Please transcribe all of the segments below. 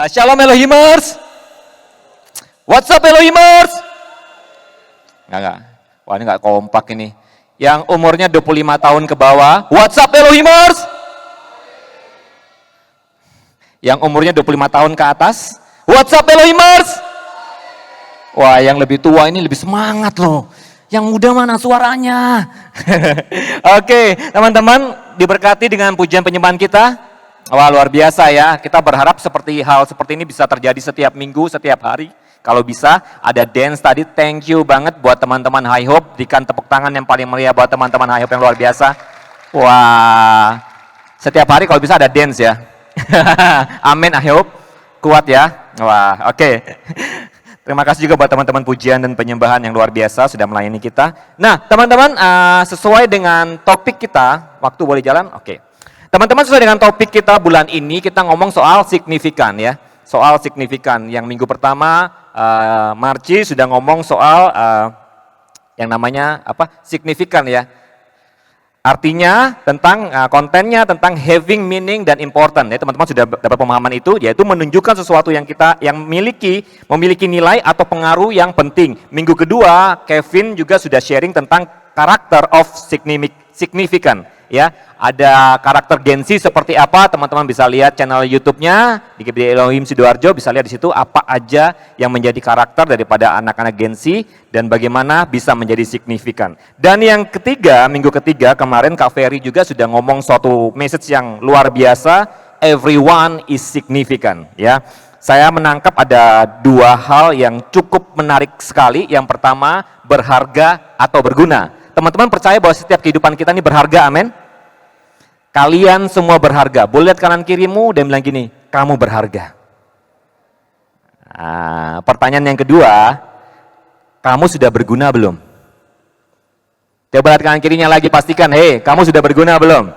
Shalom Elohimers. What's up Elohimers? Enggak. Wah ini enggak kompak ini. Yang umurnya 25 tahun ke bawah. What's up Elohimers? Yang umurnya 25 tahun ke atas. What's up Elohimers? Wah yang lebih tua ini lebih semangat loh. Yang muda mana suaranya? Oke, teman-teman diberkati dengan pujian penyembahan kita. Wah luar biasa ya, kita berharap hal seperti ini bisa terjadi setiap minggu, setiap hari. Kalau bisa, ada dance tadi, thank you banget buat teman-teman High Hope. Berikan tepuk tangan yang paling meriah buat teman-teman High Hope yang luar biasa. Wah, setiap hari kalau bisa ada dance ya. Amin High Hope, kuat ya. Wah, oke. Terima kasih juga buat teman-teman pujian dan penyembahan yang luar biasa sudah melayani kita. Nah teman-teman, sesuai dengan topik kita, waktu boleh jalan? Oke. Teman-teman sesuai dengan topik kita bulan ini, kita ngomong soal signifikan ya. Soal signifikan, yang minggu pertama Marci sudah ngomong soal yang namanya signifikan ya. Artinya tentang kontennya tentang having meaning dan important ya. Teman-teman sudah dapat pemahaman itu, yaitu menunjukkan sesuatu yang memiliki nilai atau pengaruh yang penting. Minggu kedua Kevin juga sudah sharing tentang karakter of significant ya. Ada karakter Gen Z seperti apa, teman-teman bisa lihat channel YouTube-nya di GBD Elohim Sidoarjo, bisa lihat di situ apa aja yang menjadi karakter daripada anak-anak Gen Z dan bagaimana bisa menjadi signifikan. Dan yang ketiga, minggu ketiga kemarin Kak Ferry juga sudah ngomong suatu message yang luar biasa, everyone is significant ya. Saya menangkap ada dua hal yang cukup menarik sekali. Yang pertama, berharga atau berguna. Teman-teman percaya bahwa setiap kehidupan kita ini berharga, amin? Kalian semua berharga. Boleh lihat kanan kirimu dan bilang gini, kamu berharga. Nah, pertanyaan yang kedua, kamu sudah berguna belum? Coba lihat kanan kirinya lagi, pastikan, hei, kamu sudah berguna belum?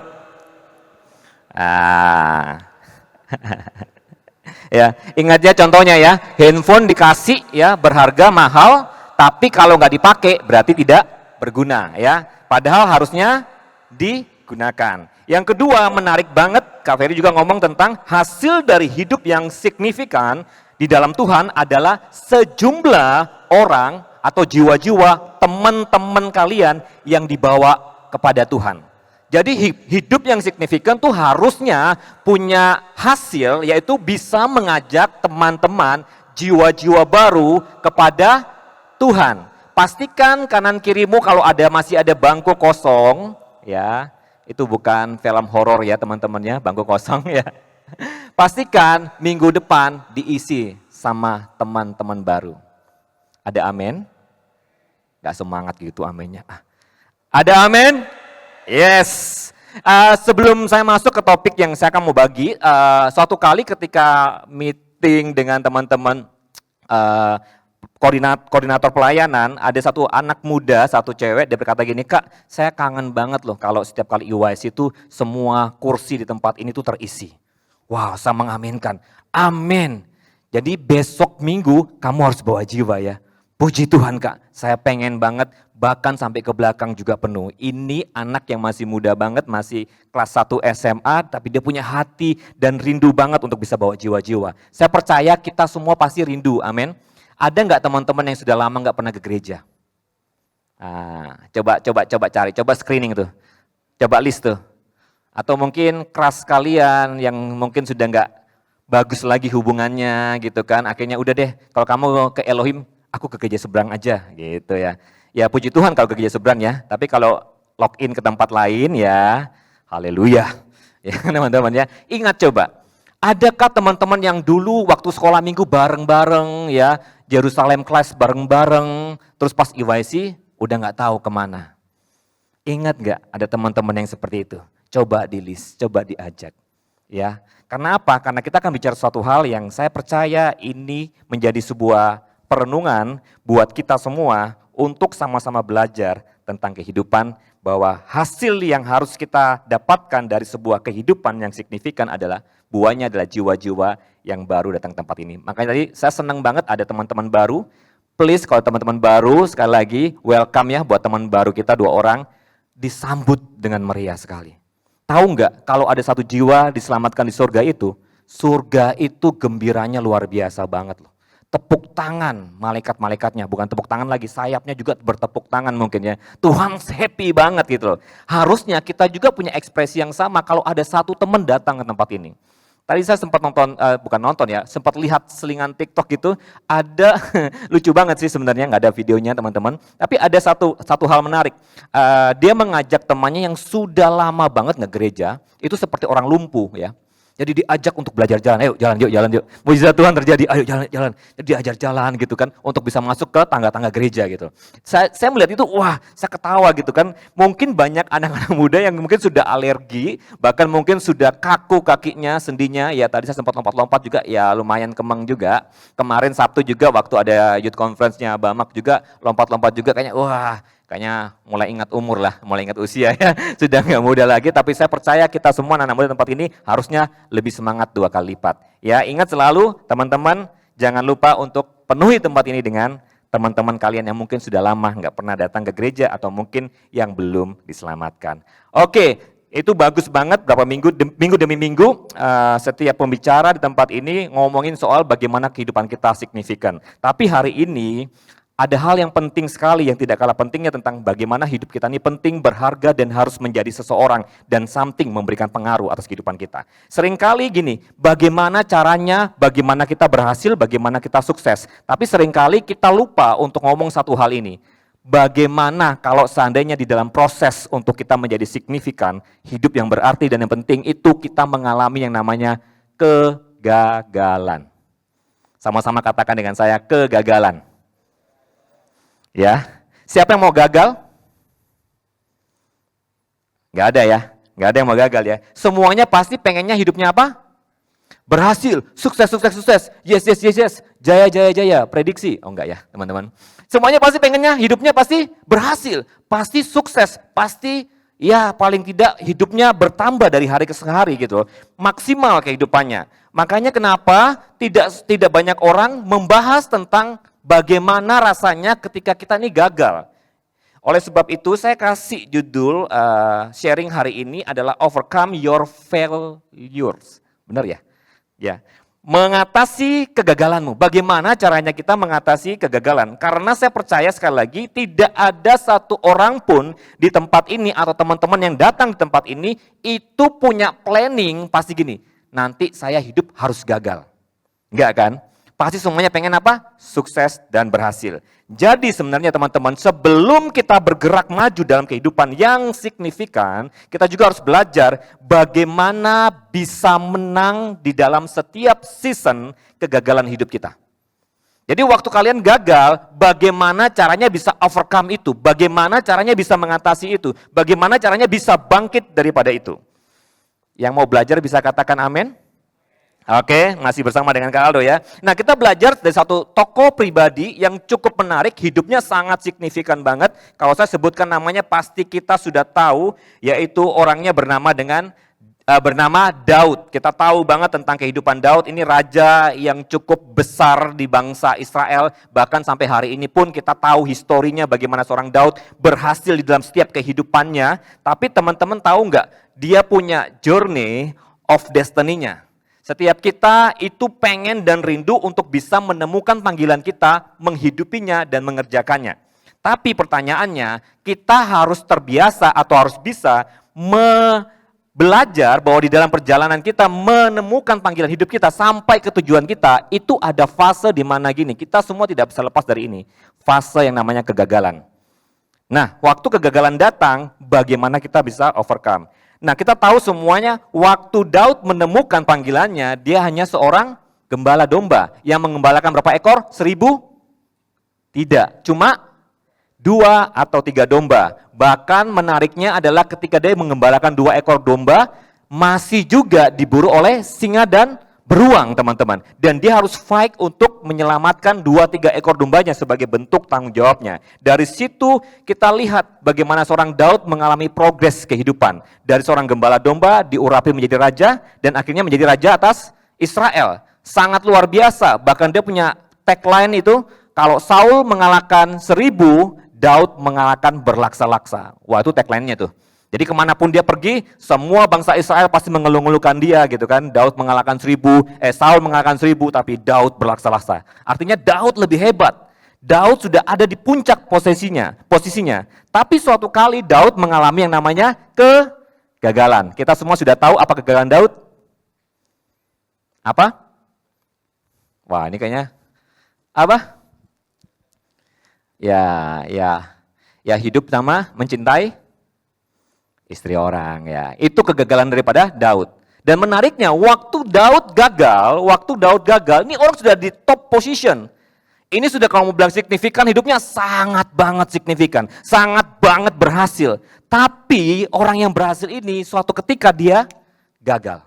Ya, ingat ya contohnya ya, handphone dikasih ya berharga mahal, tapi kalau nggak dipakai berarti tidak berguna ya. Padahal harusnya digunakan. Yang kedua menarik banget, Kak Ferry juga ngomong tentang hasil dari hidup yang signifikan di dalam Tuhan adalah sejumlah orang atau jiwa-jiwa teman-teman kalian yang dibawa kepada Tuhan. Jadi hidup yang signifikan tuh harusnya punya hasil, yaitu bisa mengajak teman-teman jiwa-jiwa baru kepada Tuhan. Pastikan kanan kirimu kalau masih ada bangku kosong ya. Itu bukan film horor ya teman-teman ya, bangku kosong ya. Pastikan minggu depan diisi sama teman-teman baru. Ada amin? Gak semangat gitu aminnya. Ada amin? Yes. Sebelum saya masuk ke topik yang saya akan mau bagi, suatu kali ketika meeting dengan teman-teman koordinator pelayanan, ada satu anak muda, satu cewek, dia berkata gini, Kak, saya kangen banget loh kalau setiap kali EYC itu semua kursi di tempat ini tuh terisi. Wow, saya mengaminkan. Amin. Jadi besok minggu kamu harus bawa jiwa ya. Puji Tuhan Kak, saya pengen banget bahkan sampai ke belakang juga penuh. Ini anak yang masih muda banget, masih kelas 1 SMA, tapi dia punya hati dan rindu banget untuk bisa bawa jiwa-jiwa. Saya percaya kita semua pasti rindu, amin. Ada nggak teman-teman yang sudah lama nggak pernah ke gereja? Coba cari, coba screening tuh, coba list tuh. Atau mungkin keras kalian yang mungkin sudah nggak bagus lagi hubungannya gitu kan. Akhirnya udah deh, kalau kamu ke Elohim, aku ke gereja seberang aja gitu ya. Ya puji Tuhan kalau ke gereja seberang ya. Tapi kalau login ke tempat lain ya, haleluya. Ya teman-teman ya, ingat coba. Adakah teman-teman yang dulu waktu sekolah minggu bareng-bareng ya, Jerusalem Class bareng-bareng, terus pas EYC udah nggak tahu kemana. Ingat nggak ada teman-teman yang seperti itu? Coba di list, coba diajak. Ya, karena apa? Karena kita akan bicara suatu hal yang saya percaya ini menjadi sebuah perenungan buat kita semua untuk sama-sama belajar tentang kehidupan, bahwa hasil yang harus kita dapatkan dari sebuah kehidupan yang signifikan adalah buahnya adalah jiwa-jiwa yang baru datang ke tempat ini. Makanya tadi saya senang banget ada teman-teman baru. Please kalau teman-teman baru sekali lagi welcome ya buat teman baru kita 2 orang, disambut dengan meriah sekali. Tahu nggak kalau ada 1 jiwa diselamatkan di surga itu, Surga itu gembiranya luar biasa banget loh. Tepuk tangan malaikat-malaikatnya, bukan tepuk tangan lagi, sayapnya juga bertepuk tangan mungkin ya. Tuhan happy banget gitu loh. Harusnya kita juga punya ekspresi yang sama kalau ada satu teman datang ke tempat ini. Tadi saya sempat nonton, bukan nonton ya, sempat lihat selingan TikTok gitu, ada lucu banget sih sebenarnya, nggak ada videonya teman-teman. Tapi ada satu hal menarik, dia mengajak temannya yang sudah lama banget nggak gereja, itu seperti orang lumpuh ya. Jadi diajak untuk belajar jalan, ayo jalan yuk. Mujizat Tuhan terjadi, ayo jalan. Jadi diajar jalan gitu kan, untuk bisa masuk ke tangga-tangga gereja gitu. Saya melihat itu, wah saya ketawa gitu kan. Mungkin banyak anak-anak muda yang mungkin sudah alergi, bahkan mungkin sudah kaku kakinya, sendinya. Ya tadi saya sempat lompat-lompat juga, ya lumayan kemeng juga. Kemarin Sabtu juga waktu ada youth conference-nya Bamak juga, lompat-lompat juga kayaknya, wah kayaknya mulai ingat umur lah, mulai ingat usia ya, sudah nggak muda lagi, tapi saya percaya kita semua anak muda tempat ini harusnya lebih semangat 2 kali lipat. Ya ingat selalu teman-teman, jangan lupa untuk penuhi tempat ini dengan teman-teman kalian yang mungkin sudah lama nggak pernah datang ke gereja atau mungkin yang belum diselamatkan. Oke, itu bagus banget, berapa minggu demi minggu setiap pembicara di tempat ini ngomongin soal bagaimana kehidupan kita signifikan. Tapi hari ini ada hal yang penting sekali yang tidak kalah pentingnya tentang bagaimana hidup kita ini penting, berharga, dan harus menjadi seseorang dan something memberikan pengaruh atas kehidupan kita. Seringkali gini, bagaimana caranya, bagaimana kita berhasil, bagaimana kita sukses. Tapi seringkali kita lupa untuk ngomong satu hal ini. Bagaimana kalau seandainya di dalam proses untuk kita menjadi signifikan, hidup yang berarti dan yang penting itu kita mengalami yang namanya kegagalan. Sama-sama katakan dengan saya, kegagalan. Ya, siapa yang mau gagal? Gak ada ya, gak ada yang mau gagal ya. Semuanya pasti pengennya hidupnya apa? Berhasil, sukses, yes, jaya, prediksi. Oh enggak ya teman-teman. Semuanya pasti pengennya hidupnya pasti berhasil, pasti sukses, pasti ya paling tidak hidupnya bertambah dari hari ke hari gitu, maksimal kehidupannya. Makanya kenapa tidak banyak orang membahas tentang bagaimana rasanya ketika kita ini gagal. Oleh sebab itu saya kasih judul sharing hari ini adalah Overcome Your Failures. Benar ya? Ya. Mengatasi kegagalanmu. Bagaimana caranya kita mengatasi kegagalan? Karena saya percaya sekali lagi tidak ada satu orang pun di tempat ini atau teman-teman yang datang di tempat ini itu punya planning pasti gini, nanti saya hidup harus gagal. Enggak kan? Pasti semuanya pengen apa? Sukses dan berhasil. Jadi sebenarnya teman-teman, sebelum kita bergerak maju dalam kehidupan yang signifikan, kita juga harus belajar bagaimana bisa menang di dalam setiap season kegagalan hidup kita. Jadi waktu kalian gagal, bagaimana caranya bisa overcome itu? Bagaimana caranya bisa mengatasi itu? Bagaimana caranya bisa bangkit daripada itu? Yang mau belajar bisa katakan amin? Oke, masih bersama dengan Kak Aldo ya. Nah, kita belajar dari satu tokoh pribadi yang cukup menarik, hidupnya sangat signifikan banget. Kalau saya sebutkan namanya pasti kita sudah tahu, yaitu orangnya bernama Daud. Kita tahu banget tentang kehidupan Daud, ini raja yang cukup besar di bangsa Israel. Bahkan sampai hari ini pun kita tahu historinya bagaimana seorang Daud berhasil di dalam setiap kehidupannya. Tapi teman-teman tahu nggak, dia punya journey of destiny-nya. Setiap kita itu pengen dan rindu untuk bisa menemukan panggilan kita, menghidupinya dan mengerjakannya. Tapi pertanyaannya, kita harus terbiasa atau harus bisa belajar bahwa di dalam perjalanan kita menemukan panggilan hidup kita sampai ke tujuan kita, itu ada fase di mana gini, kita semua tidak bisa lepas dari ini. Fase yang namanya kegagalan. Nah, waktu kegagalan datang, bagaimana kita bisa overcome? Nah, kita tahu semuanya waktu Daud menemukan panggilannya, dia hanya seorang gembala domba yang mengembalakan berapa ekor? 1.000? Tidak, cuma 2 atau 3 domba. Bahkan menariknya adalah ketika dia mengembalakan 2 ekor domba, masih juga diburu oleh singa dan beruang teman-teman. Dan dia harus fight untuk menyelamatkan 2-3 ekor dombanya sebagai bentuk tanggung jawabnya. Dari situ kita lihat bagaimana seorang Daud mengalami progres kehidupan. Dari seorang gembala domba diurapi menjadi raja dan akhirnya menjadi raja atas Israel. Sangat luar biasa, bahkan dia punya tagline itu, kalau Saul mengalahkan 1.000, Daud mengalahkan berlaksa-laksa. Wah itu tagline-nya tuh. Jadi kemanapun dia pergi, semua bangsa Israel pasti mengeluh-ngeluhkan dia gitu kan. Daud mengalahkan 1000, Saul mengalahkan 1000, tapi Daud berlaksa-laksa. Artinya Daud lebih hebat. Daud sudah ada di puncak posisinya. Tapi suatu kali Daud mengalami yang namanya kegagalan. Kita semua sudah tahu apa kegagalan Daud? Apa? Wah, ini kayaknya apa? Ya hidup sama mencintai istri orang ya. Itu kegagalan daripada Daud. Dan menariknya waktu Daud gagal, ini orang sudah di top position. Ini sudah kalau mau bilang signifikan, hidupnya sangat banget signifikan, sangat banget berhasil. Tapi orang yang berhasil ini suatu ketika dia gagal.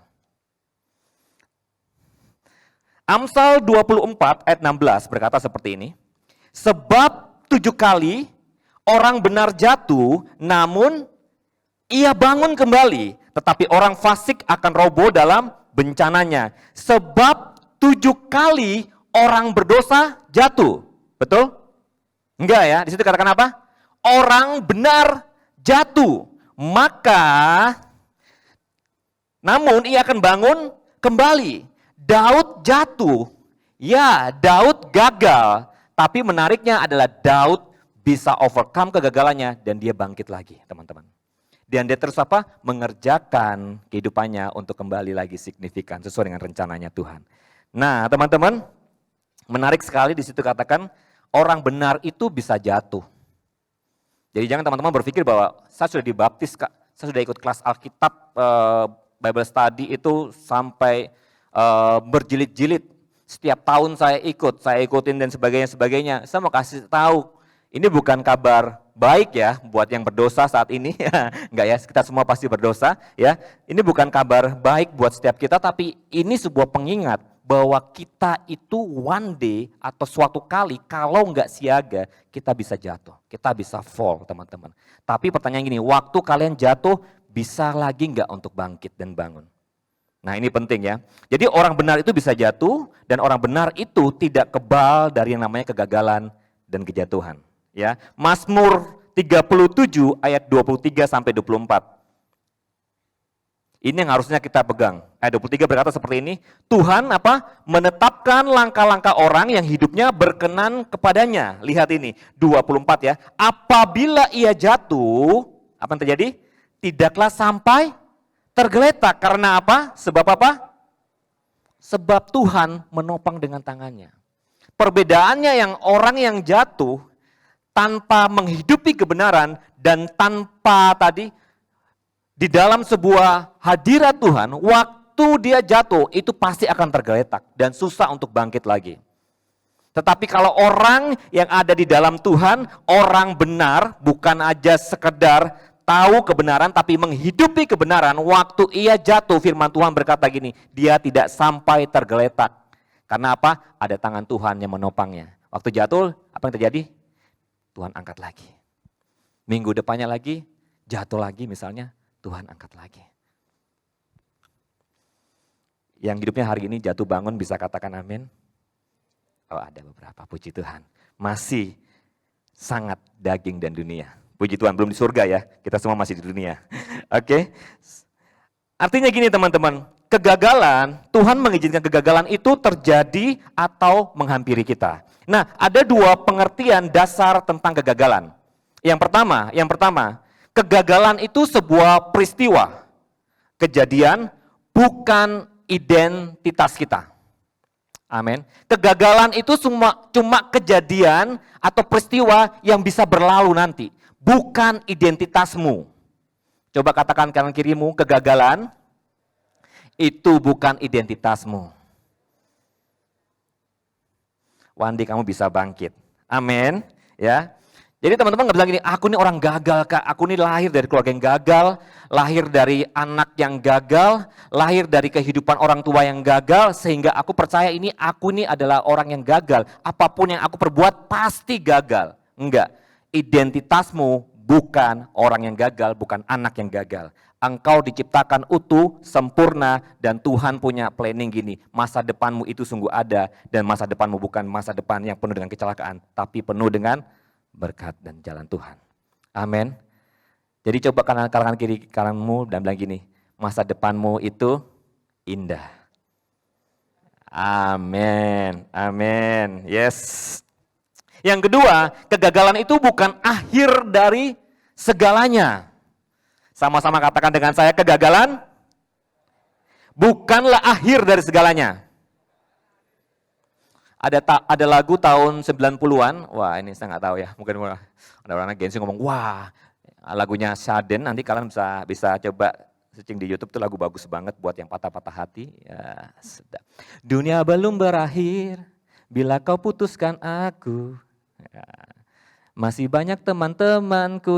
Amsal 24 ayat 16 berkata seperti ini. Sebab 7 kali orang benar jatuh, namun ia bangun kembali, tetapi orang fasik akan roboh dalam bencananya. Sebab 7 kali orang berdosa jatuh. Betul? Enggak ya, di situ katakan apa? Orang benar jatuh, namun ia akan bangun kembali. Daud jatuh, ya Daud gagal, tapi menariknya adalah Daud bisa overcome kegagalannya dan dia bangkit lagi, teman-teman. Dan dia terus apa? Mengerjakan kehidupannya untuk kembali lagi signifikan sesuai dengan rencananya Tuhan. Nah, teman-teman, menarik sekali di situ katakan orang benar itu bisa jatuh. Jadi jangan teman-teman berpikir bahwa saya sudah dibaptis, Kak. Saya sudah ikut kelas Alkitab, Bible study itu sampai berjilid-jilid. Setiap tahun saya ikutin dan sebagainya. Saya mau kasih tahu, ini bukan kabar baik ya buat yang berdosa saat ini. Enggak ya, kita semua pasti berdosa ya. Ini bukan kabar baik buat setiap kita, tapi ini sebuah pengingat bahwa kita itu one day atau suatu kali kalau enggak siaga, kita bisa jatuh, kita bisa fall teman-teman. Tapi pertanyaan gini, waktu kalian jatuh bisa lagi enggak untuk bangkit dan bangun? Nah ini penting ya. Jadi orang benar itu bisa jatuh dan orang benar itu tidak kebal dari yang namanya kegagalan dan kejatuhan. Ya, Mazmur 37 ayat 23 sampai 24. Ini yang harusnya kita pegang. Ayat 23 berkata seperti ini, Tuhan menetapkan langkah-langkah orang yang hidupnya berkenan kepadanya. Lihat ini, 24 ya. Apabila ia jatuh, apa yang terjadi? Tidaklah sampai tergeletak. Karena apa? Sebab apa? Sebab Tuhan menopang dengan tangannya. Perbedaannya yang orang yang jatuh tanpa menghidupi kebenaran dan tanpa tadi di dalam sebuah hadirat Tuhan, waktu dia jatuh itu pasti akan tergeletak dan susah untuk bangkit lagi. Tetapi kalau orang yang ada di dalam Tuhan, orang benar bukan aja sekedar tahu kebenaran tapi menghidupi kebenaran, waktu ia jatuh firman Tuhan berkata gini, dia tidak sampai tergeletak. Karena apa? Ada tangan Tuhan yang menopangnya. Waktu jatuh, apa yang terjadi? Tuhan angkat lagi. Minggu depannya lagi, jatuh lagi misalnya, Tuhan angkat lagi. Yang hidupnya hari ini jatuh bangun bisa katakan amin? Oh ada beberapa, puji Tuhan. Masih sangat daging dan dunia. Puji Tuhan, belum di surga ya, kita semua masih di dunia. Oke. Artinya gini teman-teman, kegagalan, Tuhan mengizinkan kegagalan itu terjadi atau menghampiri kita. Nah, ada 2 pengertian dasar tentang kegagalan. Yang pertama, kegagalan itu sebuah peristiwa, kejadian, bukan identitas kita. Amin. Kegagalan itu cuma kejadian atau peristiwa yang bisa berlalu nanti, bukan identitasmu. Coba katakan kanan kirimu, kegagalan itu bukan identitasmu. One day kamu bisa bangkit. Amin. Ya. Jadi teman-teman nggak bilang gini, aku ini orang gagal Kak, aku ini lahir dari keluarga yang gagal, lahir dari anak yang gagal, lahir dari kehidupan orang tua yang gagal, sehingga aku percaya aku ini adalah orang yang gagal. Apapun yang aku perbuat pasti gagal. Enggak, identitasmu bukan orang yang gagal, bukan anak yang gagal. Engkau diciptakan utuh, sempurna, dan Tuhan punya planning gini, masa depanmu itu sungguh ada, dan masa depanmu bukan masa depan yang penuh dengan kecelakaan, tapi penuh dengan berkat dan jalan Tuhan. Amin. Jadi coba kanan kiri kananmu dan bilang gini, masa depanmu itu indah. Amin, amin, yes. Yang kedua, kegagalan itu bukan akhir dari segalanya. Sama-sama katakan dengan saya, kegagalan bukanlah akhir dari segalanya. Ada lagu tahun 90-an, wah ini saya nggak tahu ya, mungkin ada orang agensi ngomong, wah lagunya Syaden, nanti kalian bisa coba searching di YouTube, itu lagu bagus banget buat yang patah-patah hati. Ya, sedap. Dunia belum berakhir, bila kau putuskan aku, ya, masih banyak teman-temanku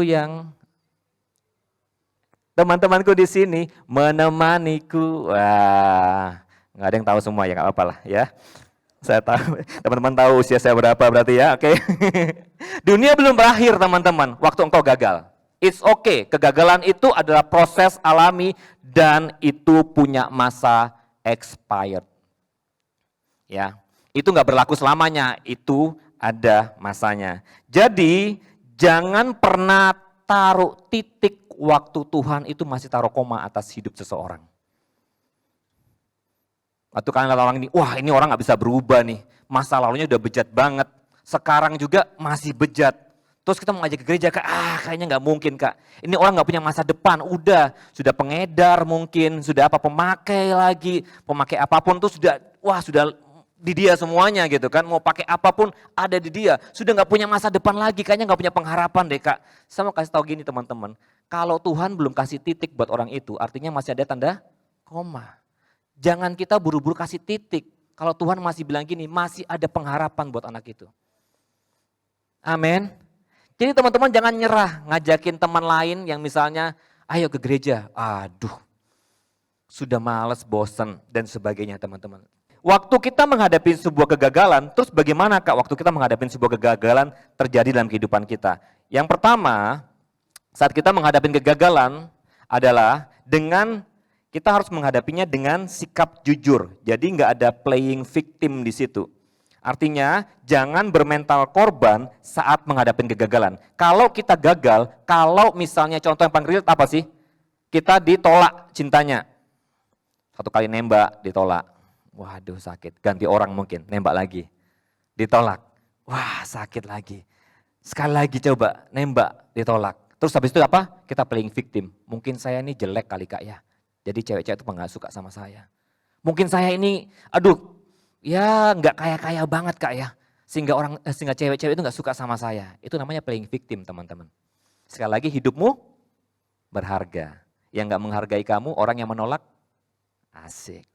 di sini menemaniku. Wah, nggak ada yang tahu semua ya, nggak apa-apa lah ya. Saya tahu, teman-teman tahu usia saya berapa berarti ya, oke. Dunia belum berakhir teman-teman, waktu engkau gagal. It's okay, kegagalan itu adalah proses alami dan itu punya masa expired. Ya, itu nggak berlaku selamanya, itu ada masanya. Jadi jangan pernah taruh titik waktu Tuhan itu masih taruh koma atas hidup seseorang. Atau kalian kata orang ini, wah ini orang nggak bisa berubah nih, masa lalunya udah bejat banget, sekarang juga masih bejat. Terus kita mau ngajak ke gereja, kayaknya nggak mungkin kak. Ini orang nggak punya masa depan, sudah pengedar mungkin, sudah pemakai lagi, pemakai apapun tuh sudah di dia semuanya gitu kan, mau pakai apapun ada di dia, sudah nggak punya masa depan lagi, kayaknya nggak punya pengharapan deh kak. Saya mau kasih tahu gini teman-teman, kalau Tuhan belum kasih titik buat orang itu, artinya masih ada tanda koma. Jangan kita buru-buru kasih titik. Kalau Tuhan masih bilang gini, masih ada pengharapan buat anak itu. Amin. Jadi teman-teman jangan nyerah ngajakin teman lain yang misalnya, ayo ke gereja. Aduh, sudah males, bosen, dan sebagainya teman-teman. Waktu kita menghadapi sebuah kegagalan, terus bagaimana kak waktu kita menghadapi sebuah kegagalan terjadi dalam kehidupan kita? Yang pertama, saat kita menghadapi kegagalan adalah kita harus menghadapinya dengan sikap jujur. Jadi nggak ada playing victim di situ. Artinya jangan bermental korban saat menghadapi kegagalan. Kalau kita gagal, kalau misalnya contoh yang paling real apa sih? Kita ditolak cintanya. Satu kali nembak, ditolak. Waduh sakit, ganti orang mungkin, nembak lagi. Ditolak, wah sakit lagi. Sekali lagi coba, nembak, ditolak. Terus habis itu apa? Kita playing victim. Mungkin saya ini jelek kali kak ya. Jadi cewek-cewek itu nggak suka sama saya. Mungkin saya ini, ya nggak kaya-kaya banget kak ya. Sehingga cewek-cewek itu nggak suka sama saya. Itu namanya playing victim teman-teman. Sekali lagi hidupmu berharga. Yang nggak menghargai kamu, orang yang menolak, asik.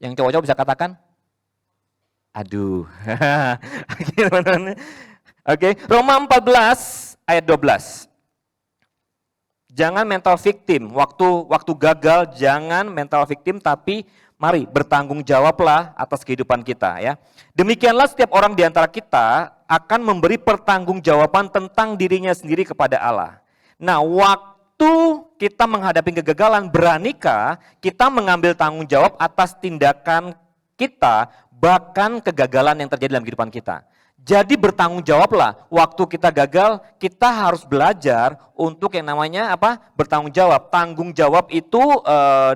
Yang cowok-cowok bisa katakan, aduh. Oke teman-teman. Oke, Roma 14 ayat 12. Jangan mental victim, waktu gagal jangan mental victim, tapi mari bertanggung jawablah atas kehidupan kita ya. Demikianlah setiap orang di antara kita akan memberi pertanggungjawaban tentang dirinya sendiri kepada Allah. Nah, waktu kita menghadapi kegagalan, beranikah kita mengambil tanggung jawab atas tindakan kita, bahkan kegagalan yang terjadi dalam kehidupan kita. Jadi bertanggung jawablah, waktu kita gagal, kita harus belajar untuk yang namanya apa? Bertanggung jawab. Tanggung jawab itu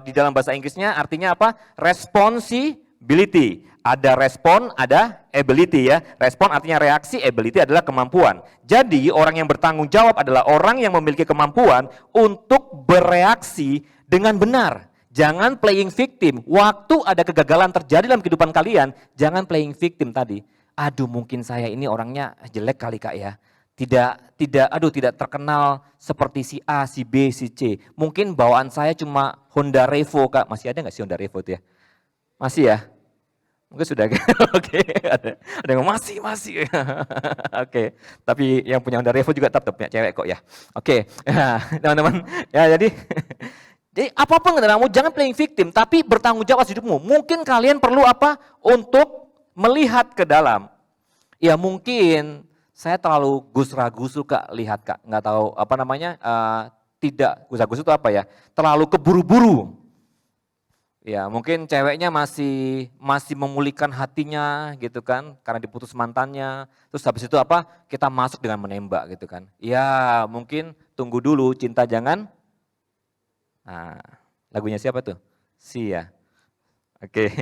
di dalam bahasa Inggrisnya artinya apa? Responsibility. Ada respon, ada ability ya. Respon artinya reaksi, ability adalah kemampuan. Jadi orang yang bertanggung jawab adalah orang yang memiliki kemampuan untuk bereaksi dengan benar. Jangan playing victim. Waktu ada kegagalan terjadi dalam kehidupan kalian, jangan playing victim tadi. Aduh mungkin saya ini orangnya jelek kali kak ya. Tidak terkenal seperti si A, si B, si C. Mungkin bawaan saya cuma Honda Revo kak. Masih ada nggak sih Honda Revo itu ya? Masih ya? Mungkin sudah. Oke, ada yang masih. Oke, tapi yang punya Honda Revo juga tetap punya cewek kok ya. Oke, teman-teman. Ya jadi apapun kendaraanmu jangan playing victim, tapi bertanggung jawab atas hidupmu. Mungkin kalian perlu apa? Untuk melihat ke dalam. Ya mungkin saya terlalu gusra-gusu kak, lihat kak, nggak tahu apa namanya, tidak, gusra-gusu itu apa ya, terlalu keburu-buru. Ya, mungkin ceweknya masih memulihkan hatinya gitu kan, karena diputus mantannya. Terus habis itu apa? Kita masuk dengan menembak gitu kan. Ya, mungkin tunggu dulu, cinta jangan. Nah, lagunya siapa tuh? Sia. Oke.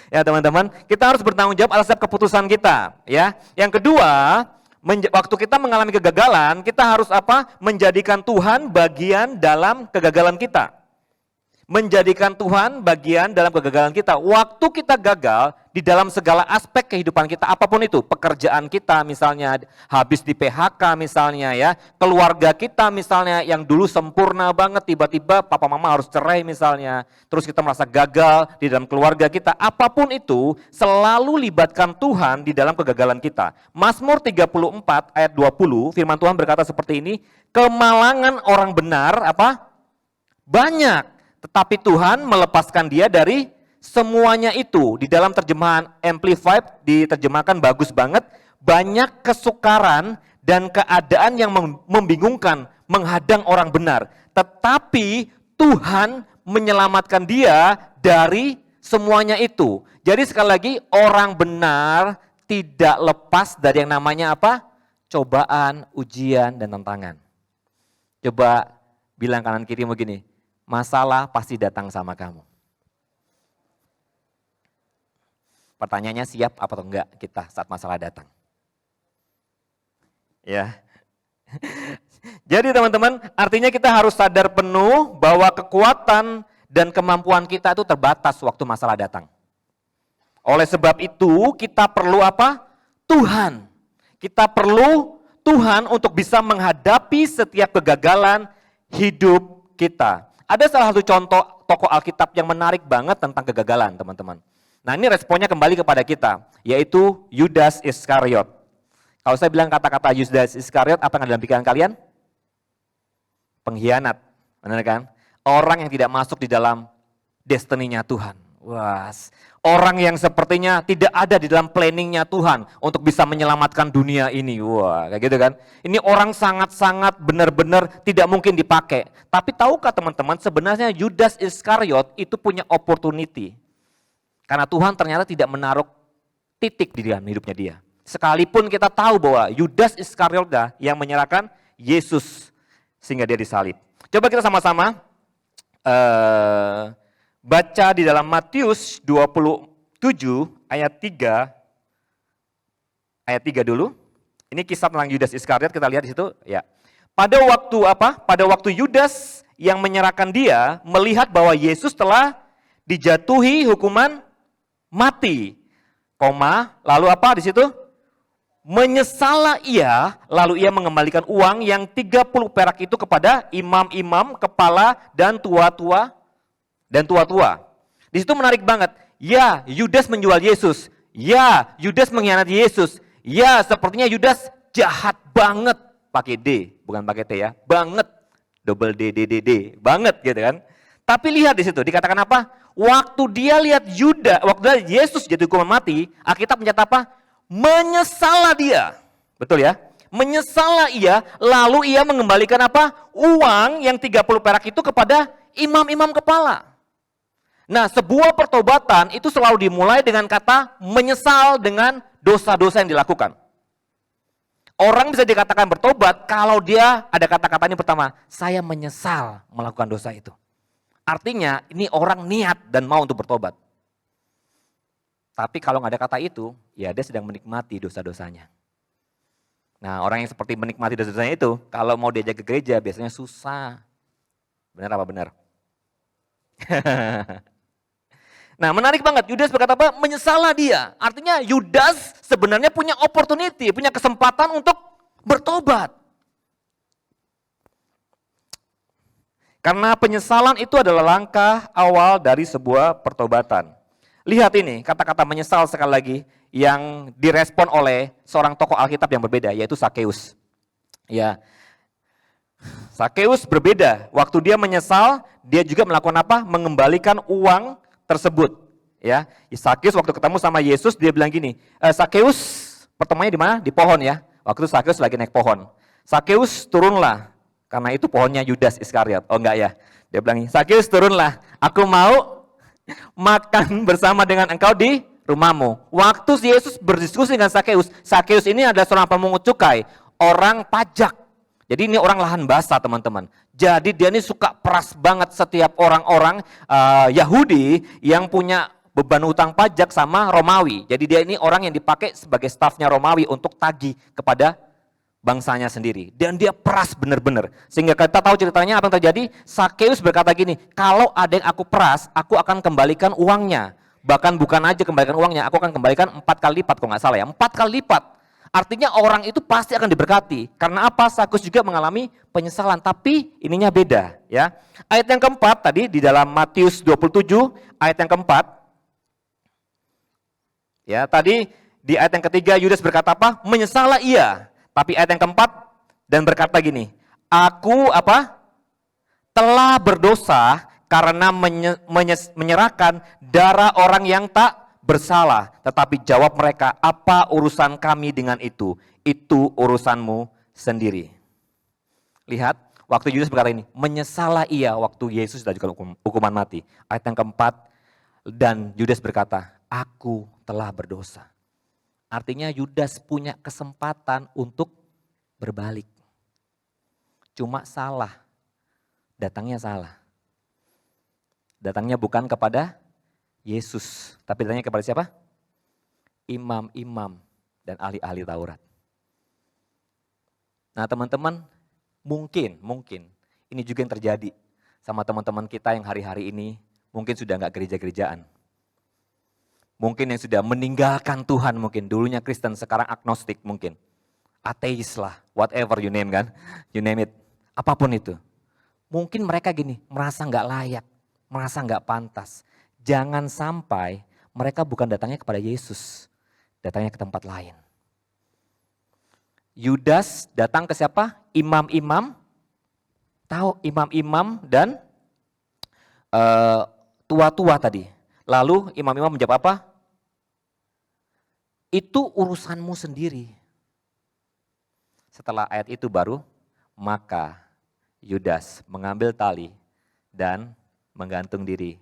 Ya, teman-teman, kita harus bertanggung jawab atas setiap keputusan kita, ya. Yang kedua, waktu kita mengalami kegagalan, kita harus apa? Menjadikan Tuhan bagian dalam kegagalan kita. Menjadikan Tuhan bagian dalam kegagalan kita. Waktu kita gagal di dalam segala aspek kehidupan kita, apapun itu, pekerjaan kita misalnya habis di PHK misalnya ya, keluarga kita misalnya yang dulu sempurna banget, tiba-tiba papa mama harus cerai misalnya, terus kita merasa gagal di dalam keluarga kita, apapun itu, selalu libatkan Tuhan di dalam kegagalan kita. Mazmur 34 ayat 20, firman Tuhan berkata seperti ini, kemalangan orang benar apa? Banyak. Tetapi Tuhan melepaskan dia dari semuanya itu. Di dalam terjemahan Amplified diterjemahkan bagus banget. Banyak kesukaran dan keadaan yang membingungkan menghadang orang benar. Tetapi Tuhan menyelamatkan dia dari semuanya itu. Jadi sekali lagi orang benar tidak lepas dari yang namanya apa? Cobaan, ujian, dan tantangan. Coba bilang kanan kiri begini. Masalah pasti datang sama kamu. Pertanyaannya siap apa atau enggak kita saat masalah datang? Ya. Jadi teman-teman, artinya kita harus sadar penuh bahwa kekuatan dan kemampuan kita itu terbatas waktu masalah datang. Oleh sebab itu kita perlu apa? Tuhan. Kita perlu Tuhan untuk bisa menghadapi setiap kegagalan hidup kita. Ada salah satu contoh tokoh Alkitab yang menarik banget tentang kegagalan, teman-teman. Nah, ini responnya kembali kepada kita, yaitu Yudas Iskariot. Kalau saya bilang kata-kata Yudas Iskariot, apa yang ada dalam pikiran kalian? Pengkhianat, benar kan? Orang yang tidak masuk di dalam destiny-nya Tuhan. Wah, orang yang sepertinya tidak ada di dalam planningnya Tuhan untuk bisa menyelamatkan dunia ini. Wah, kayak gitu kan. Ini orang sangat-sangat benar-benar tidak mungkin dipakai. Tapi tahukah teman-teman, sebenarnya Yudas Iskariot itu punya opportunity. Karena Tuhan ternyata tidak menaruh titik di dalam hidupnya dia. Sekalipun kita tahu bahwa Yudas Iskariot yang menyerahkan Yesus sehingga dia disalib. Coba kita sama-sama baca di dalam Matius 27 ayat 3 dulu. Ini kisah tentang Yudas Iskariot, kita lihat di situ ya. Pada waktu apa? Pada waktu Yudas yang menyerahkan dia melihat bahwa Yesus telah dijatuhi hukuman mati. Lalu apa di situ? Menyesallah ia, lalu ia mengembalikan uang yang 30 perak itu kepada imam-imam, kepala dan tua-tua. Di situ menarik banget. Ya, Yudas menjual Yesus. Ya, Yudas mengkhianati Yesus. Ya, sepertinya Yudas jahat banget. Pakai D, bukan pakai T ya. Banget. Double D, D, D, D. Banget gitu kan. Tapi lihat di situ, dikatakan apa? Waktu dia lihat waktu Yesus jadi hukuman mati, Alkitab mencatat apa? Menyesallah dia. Betul ya? Menyesallah ia, lalu ia mengembalikan apa? Uang yang 30 perak itu kepada imam-imam kepala. Nah, sebuah pertobatan itu selalu dimulai dengan kata menyesal dengan dosa-dosa yang dilakukan. Orang bisa dikatakan bertobat kalau dia ada kata-kata ini pertama, saya menyesal melakukan dosa itu. Artinya ini orang niat dan mau untuk bertobat. Tapi kalau nggak ada kata itu, ya dia sedang menikmati dosa-dosanya. Nah, orang yang seperti menikmati dosa-dosanya itu, kalau mau diajak ke gereja biasanya susah. Benar apa benar? Nah, menarik banget. Yudas berkata apa? Menyesallah dia. Artinya Yudas sebenarnya punya opportunity, punya kesempatan untuk bertobat. Karena penyesalan itu adalah langkah awal dari sebuah pertobatan. Lihat ini, kata-kata menyesal sekali lagi yang direspon oleh seorang tokoh Alkitab yang berbeda, yaitu Sakeus. Ya, Sakeus berbeda. Waktu dia menyesal, dia juga melakukan apa? Mengembalikan uang tersebut. Ya, Sakeus waktu ketemu sama Yesus dia bilang gini, Sakeus, pertemuannya di mana? Di pohon ya. Waktu itu Sakeus lagi naik pohon. Sakeus turunlah, karena itu pohonnya Yudas Iskariot. Oh enggak ya. Dia bilang, Sakeus turunlah, aku mau makan bersama dengan engkau di rumahmu. Waktu Yesus berdiskusi dengan Sakeus, Sakeus ini adalah seorang pemungut cukai, orang pajak. Jadi ini orang lahan basah teman-teman. Jadi dia ini suka peras banget setiap orang-orang Yahudi yang punya beban utang pajak sama Romawi. Jadi dia ini orang yang dipakai sebagai stafnya Romawi untuk tagih kepada bangsanya sendiri. Dan dia peras benar-benar. Sehingga kita tahu ceritanya apa yang terjadi. Sakeus berkata gini, kalau ada yang aku peras, aku akan kembalikan uangnya. Bahkan bukan aja kembalikan uangnya, aku akan kembalikan 4 kali lipat kalau nggak salah ya. 4 kali lipat. Artinya orang itu pasti akan diberkati. Karena apa? Sakeus juga mengalami penyesalan. Tapi ininya beda ya. Ayat yang keempat tadi di dalam Matius 27, ayat yang keempat. Ya, tadi di ayat yang ketiga Yudas berkata apa? Menyesallah ia. Tapi ayat yang keempat dan berkata gini, aku apa? Telah berdosa karena menyerahkan darah orang yang tak bersalah. Tetapi jawab mereka, apa urusan kami dengan itu? Itu urusanmu sendiri. Lihat, waktu Yudas berkata ini, menyesallah ia waktu Yesus sudah juga hukuman mati. Ayat yang keempat, dan Yudas berkata, aku telah berdosa. Artinya Yudas punya kesempatan untuk berbalik. Cuma salah, datangnya salah. Datangnya bukan kepada Yesus, tapi datangnya kepada siapa? Imam-imam dan ahli-ahli Taurat. Nah teman-teman, mungkin ini juga yang terjadi sama teman-teman kita yang hari-hari ini mungkin sudah nggak gereja-gerejaan. Mungkin yang sudah meninggalkan Tuhan mungkin, dulunya Kristen sekarang agnostik mungkin. Ateis lah, whatever you name kan, you name it, apapun itu. Mungkin mereka gini, merasa nggak layak, merasa nggak pantas. Jangan sampai mereka bukan datangnya kepada Yesus, datangnya ke tempat lain. Yudas datang ke siapa? Imam-imam, tahu imam-imam dan tua-tua tadi. Lalu imam-imam menjawab apa? Itu urusanmu sendiri. Setelah ayat itu baru, maka Yudas mengambil tali dan menggantung diri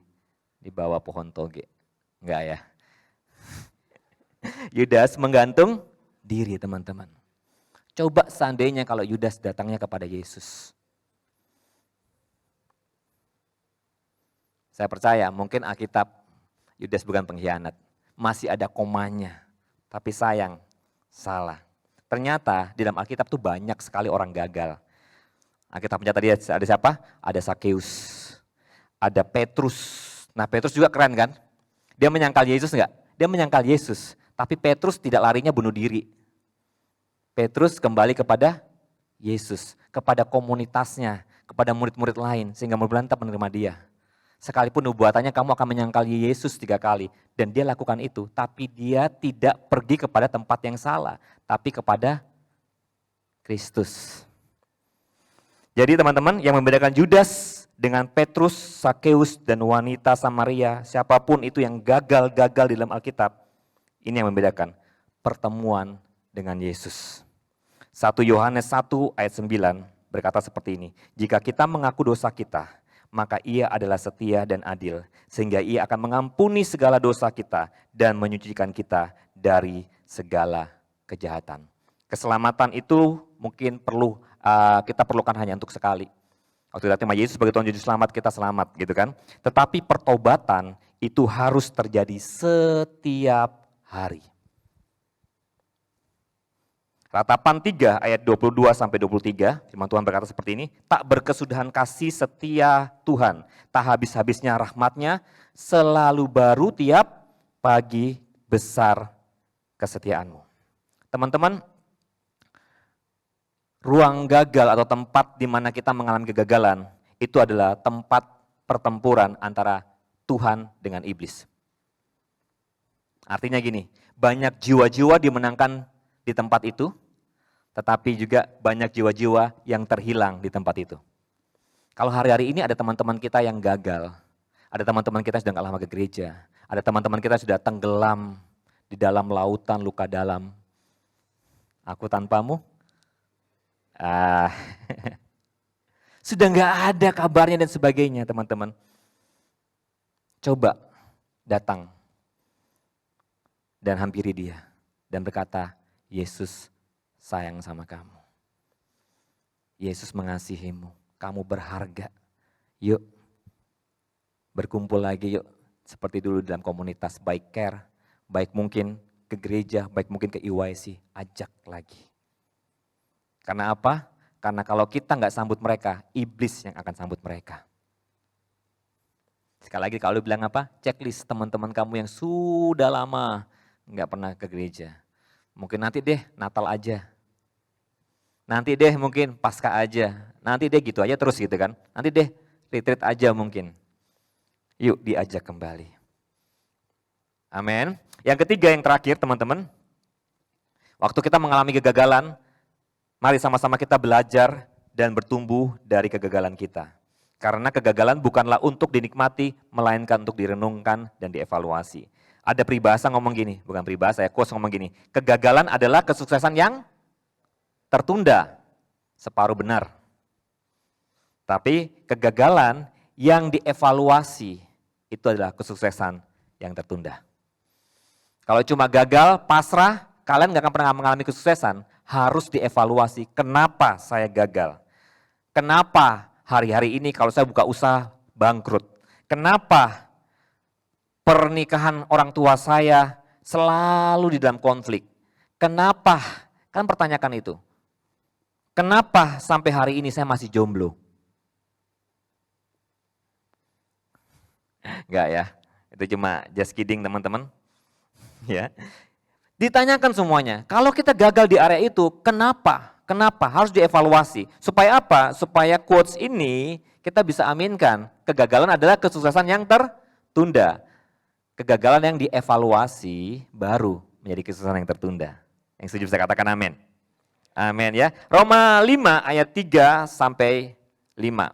di bawah pohon toge. Enggak ya? Yudas menggantung diri teman-teman. Coba seandainya kalau Yudas datangnya kepada Yesus. Saya percaya mungkin Alkitab Yudas bukan pengkhianat. Masih ada komanya. Tapi sayang, salah. Ternyata di dalam Alkitab tuh banyak sekali orang gagal. Alkitab mencatat tadi ada siapa? Ada Sakeus, ada Petrus. Nah Petrus juga keren kan? Dia menyangkal Yesus enggak? Dia menyangkal Yesus. Tapi Petrus tidak larinya bunuh diri. Petrus kembali kepada Yesus, kepada komunitasnya, kepada murid-murid lain. Sehingga murid-murid tetap menerima dia. Sekalipun nubuatannya kamu akan menyangkal Yesus 3 kali. Dan dia lakukan itu. Tapi dia tidak pergi kepada tempat yang salah. Tapi kepada Kristus. Jadi teman-teman yang membedakan Yudas dengan Petrus, Sakeus, dan wanita Samaria. Siapapun itu yang gagal-gagal di dalam Alkitab. Ini yang membedakan pertemuan dengan Yesus. 1 Yohanes 1 ayat 9 berkata seperti ini. Jika kita mengaku dosa kita, maka ia adalah setia dan adil, sehingga ia akan mengampuni segala dosa kita dan menyucikan kita dari segala kejahatan. Keselamatan itu mungkin kita perlukan hanya untuk sekali. Waktu kita terima Yesus sebagai Tuhan Juru Selamat, kita selamat gitu kan. Tetapi pertobatan itu harus terjadi setiap hari. Ratapan 3 ayat 22 sampai 23, firman Tuhan berkata seperti ini, tak berkesudahan kasih setia Tuhan, tak habis-habisnya rahmatnya, selalu baru tiap pagi, besar kesetiaanmu. Teman-teman, ruang gagal atau tempat di mana kita mengalami kegagalan, itu adalah tempat pertempuran antara Tuhan dengan iblis. Artinya gini, banyak jiwa-jiwa dimenangkan di tempat itu, tetapi juga banyak jiwa-jiwa yang terhilang di tempat itu. Kalau hari-hari ini ada teman-teman kita yang gagal, ada teman-teman kita yang sudah gak lama ke gereja, ada teman-teman kita yang sudah tenggelam di dalam lautan luka dalam. Aku tanpamu, sudah gak ada kabarnya dan sebagainya teman-teman. Coba datang dan hampiri dia dan berkata, Yesus sayang sama kamu. Yesus mengasihimu, kamu berharga. Yuk berkumpul lagi yuk, seperti dulu dalam komunitas, baik care, baik mungkin ke gereja, baik mungkin ke EYC, ajak lagi. Karena apa? Karena kalau kita nggak sambut mereka, iblis yang akan sambut mereka. Sekali lagi kalau bilang apa? Checklist teman-teman kamu yang sudah lama nggak pernah ke gereja. Mungkin nanti deh Natal aja. Nanti deh mungkin Paskah aja. Nanti deh gitu aja terus gitu kan. Nanti deh retreat aja mungkin. Yuk diajak kembali. Amin. Yang ketiga yang terakhir teman-teman. Waktu kita mengalami kegagalan, mari sama-sama kita belajar dan bertumbuh dari kegagalan kita. Karena kegagalan bukanlah untuk dinikmati, melainkan untuk direnungkan dan dievaluasi. Ada peribahasa ngomong gini, bukan peribahasa ya, quotes ngomong gini. Kegagalan adalah kesuksesan yang tertunda, separuh benar. Tapi kegagalan yang dievaluasi itu adalah kesuksesan yang tertunda. Kalau cuma gagal, pasrah, kalian gak akan pernah mengalami kesuksesan. Harus dievaluasi, kenapa saya gagal? Kenapa hari-hari ini kalau saya buka usaha bangkrut? Kenapa pernikahan orang tua saya selalu di dalam konflik? Kenapa? Kan pertanyakan itu. Kenapa sampai hari ini saya masih jomblo? Enggak ya, itu cuma just kidding teman-teman. Ya, ditanyakan semuanya. Kalau kita gagal di area itu, kenapa? Kenapa? Harus dievaluasi. Supaya apa? Supaya quotes ini kita bisa aminkan. Kegagalan adalah kesuksesan yang tertunda. Kegagalan yang dievaluasi baru menjadi kesuksesan yang tertunda. Yang setuju bisa katakan amin. Amin ya. Roma 5 ayat 3 sampai 5.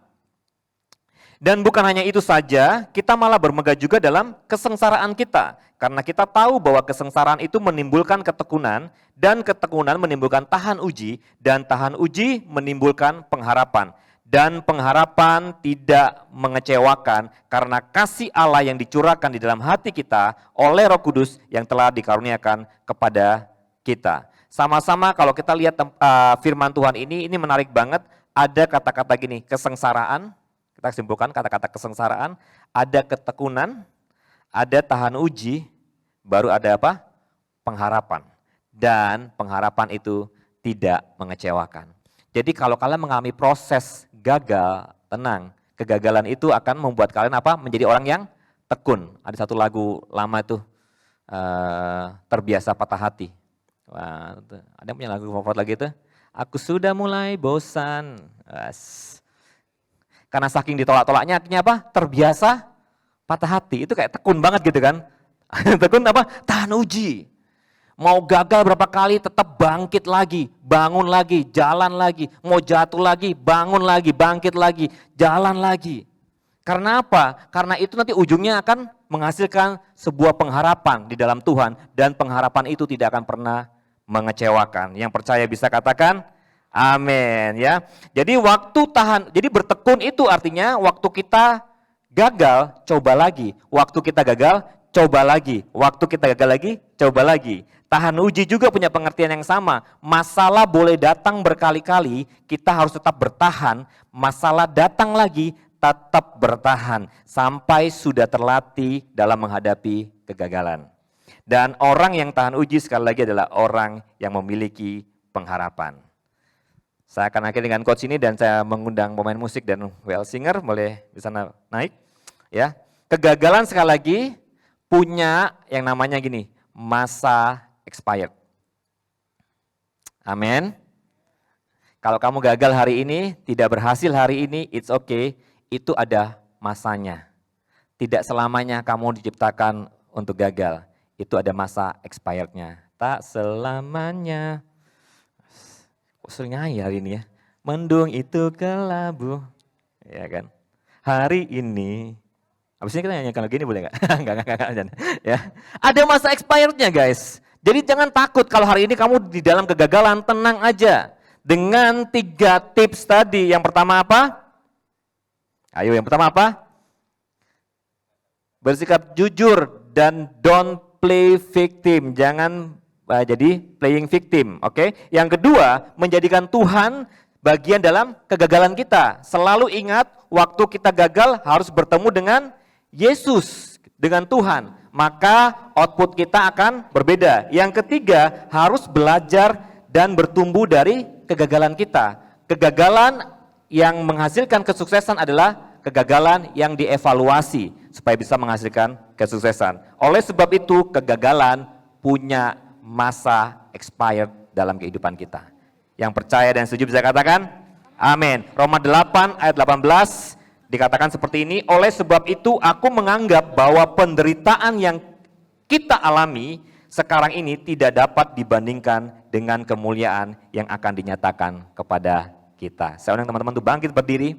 Dan bukan hanya itu saja, kita malah bermegah juga dalam kesengsaraan kita. Karena kita tahu bahwa kesengsaraan itu menimbulkan ketekunan, dan ketekunan menimbulkan tahan uji, dan tahan uji menimbulkan pengharapan. Dan pengharapan tidak mengecewakan karena kasih Allah yang dicurahkan di dalam hati kita oleh Roh Kudus yang telah dikaruniakan kepada kita. Sama-sama kalau kita lihat firman Tuhan ini menarik banget. Ada kata-kata gini, kesengsaraan, kita simpulkan kata-kata kesengsaraan, ada ketekunan, ada tahan uji, baru ada apa? Pengharapan. Dan pengharapan itu tidak mengecewakan. Jadi kalau kalian mengalami proses gagal, tenang, kegagalan itu akan membuat kalian apa? Menjadi orang yang tekun. Ada satu lagu lama itu, terbiasa patah hati. Wah, ada yang punya lagu favorit lagi itu? Aku sudah mulai bosan. Karena saking ditolak-tolaknya akhirnya apa? Terbiasa patah hati. Itu kayak tekun banget gitu kan. Tekun apa? Tahan uji. Mau gagal berapa kali tetap bangkit lagi, bangun lagi, jalan lagi. Mau jatuh lagi, bangun lagi, bangkit lagi, jalan lagi. Karena apa? Karena itu nanti ujungnya akan menghasilkan sebuah pengharapan di dalam Tuhan. Dan pengharapan itu tidak akan pernah mengecewakan. Yang percaya bisa katakan amin ya. Jadi jadi bertekun itu artinya waktu kita gagal, coba lagi. Waktu kita gagal, coba lagi. Waktu kita gagal lagi, coba lagi. Tahan uji juga punya pengertian yang sama. Masalah boleh datang berkali-kali, kita harus tetap bertahan. Masalah datang lagi, tetap bertahan. Sampai sudah terlatih dalam menghadapi kegagalan. Dan orang yang tahan uji sekali lagi adalah orang yang memiliki pengharapan. Saya akan akhiri dengan quotes ini dan saya mengundang pemain musik dan well singer, boleh bisa naik. Ya, kegagalan sekali lagi punya yang namanya gini, masa expired. Amin. Kalau kamu gagal hari ini, tidak berhasil hari ini, it's okay, itu ada masanya. Tidak selamanya kamu diciptakan untuk gagal. Itu ada masa expirednya. Tak selamanya. Kok sering nyanyi hari ini ya. Mendung itu kelabu. Ya kan. Hari ini. Habis ini kita nyanyikan lagi ini boleh gak? Enggak. Ya. Ada masa expirednya guys. Jadi jangan takut kalau hari ini kamu di dalam kegagalan, tenang aja. Dengan 3 tips tadi. Yang pertama apa? Ayo yang pertama apa? bersikap jujur dan don't play victim. Jangan jadi playing victim, oke? Yang kedua, menjadikan Tuhan bagian dalam kegagalan kita. Selalu ingat waktu kita gagal harus bertemu dengan Yesus, dengan Tuhan. Maka output kita akan berbeda. Yang ketiga, harus belajar dan bertumbuh dari kegagalan kita. Kegagalan yang menghasilkan kesuksesan adalah kegagalan yang dievaluasi supaya bisa menghasilkan kesuksesan. Oleh sebab itu, kegagalan punya masa expired dalam kehidupan kita. Yang percaya dan setuju bisa katakan amin. Roma 8 ayat 18 dikatakan seperti ini, oleh sebab itu aku menganggap bahwa penderitaan yang kita alami sekarang ini tidak dapat dibandingkan dengan kemuliaan yang akan dinyatakan kepada kita. Saya undang teman-teman untuk bangkit berdiri.